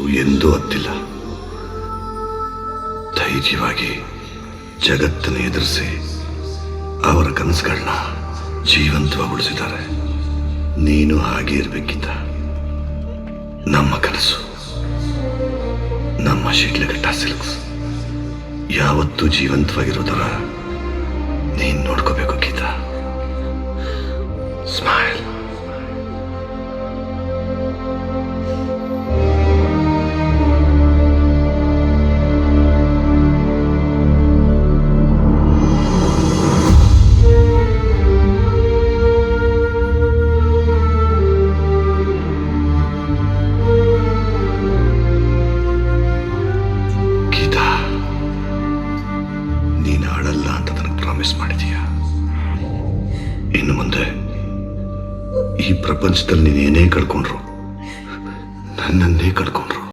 ಎಂದೂ ಹತ್ತಿಲ್ಲ. ಧೈರ್ಯವಾಗಿ ಜಗತ್ತನ್ನು ಎದುರಿಸಿ ಅವರ ಕನಸುಗಳನ್ನ ಜೀವಂತವಾಗಿಸಿದ್ದಾರೆ. ನೀನು ಹಾಗೆ ಇರಬೇಕಿದ್ದ. ನಮ್ಮ ಕನಸು, ನಮ್ಮ ಶಿಡ್ಲಘಟ್ಟ ಸಿಲ್ಕ್ಸ್ ಯಾವತ್ತೂ ಜೀವಂತವಾಗಿರೋದರ ನೀನು ನೋಡ್ಕೋಬೇಕು ಗೀತಾ. ಸ್ಮೈಲ್. ನೀನು ಆಡಲ್ಲ ಅಂತ ನನಗೆ ಪ್ರಾಮಿಸ್ ಮಾಡಿದೀಯ. ಇನ್ನು ಮುಂದೆ ಈ ಪ್ರಪಂಚದಲ್ಲಿ ನೀನೇನೇ ಕಳ್ಕೊಂಡ್ರು ನನ್ನನ್ನೇ ಕಳ್ಕೊಂಡು